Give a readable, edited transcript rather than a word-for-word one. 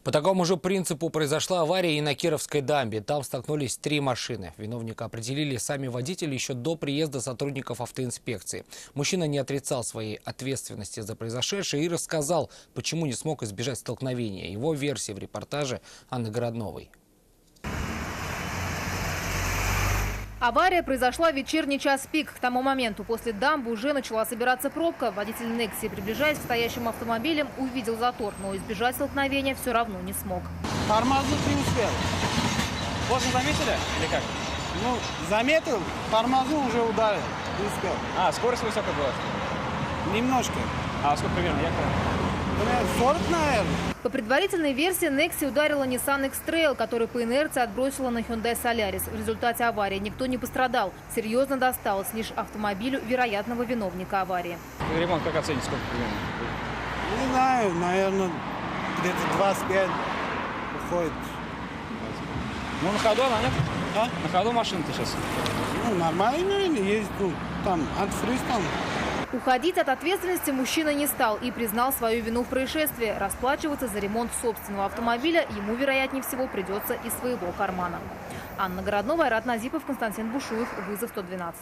По такому же принципу произошла авария и на Кировской дамбе. Там столкнулись 3 машины. Виновника определили сами водители еще до приезда сотрудников автоинспекции. Мужчина не отрицал своей ответственности за произошедшее и рассказал, почему не смог избежать столкновения. Его версия в репортаже Анны Городновой. Авария произошла в вечерний час пик. К тому моменту после дамбы уже начала собираться пробка. Водитель Некси, приближаясь к стоящим автомобилям, увидел затор, но избежать столкновения все равно не смог. Тормознуть не успел. Поздно заметили или как? Ну, заметил, тормознул, уже ударил. Не успел. Скорость высокая была? Немножко. А сколько примерно ехали? 40, наверное. По предварительной версии, Некси ударила Nissan X-Trail, который по инерции отбросила на Hyundai Solaris. В результате аварии никто не пострадал. Серьезно досталось лишь автомобилю вероятного виновника аварии. Ремонт как оценить, сколько примерно? Не знаю, наверное, где-то 25 уходит. Ну, на ходу она, нет? А? На ходу машина-то сейчас. Ну, нормально, наверное, ездит. Ну, там, антифриз там. Уходить от ответственности мужчина не стал и признал свою вину в происшествии. Расплачиваться за ремонт собственного автомобиля ему, вероятнее всего, придется из своего кармана. Анна Городнова, Айрат Назипов, Константин Бушуев. Вызов 112.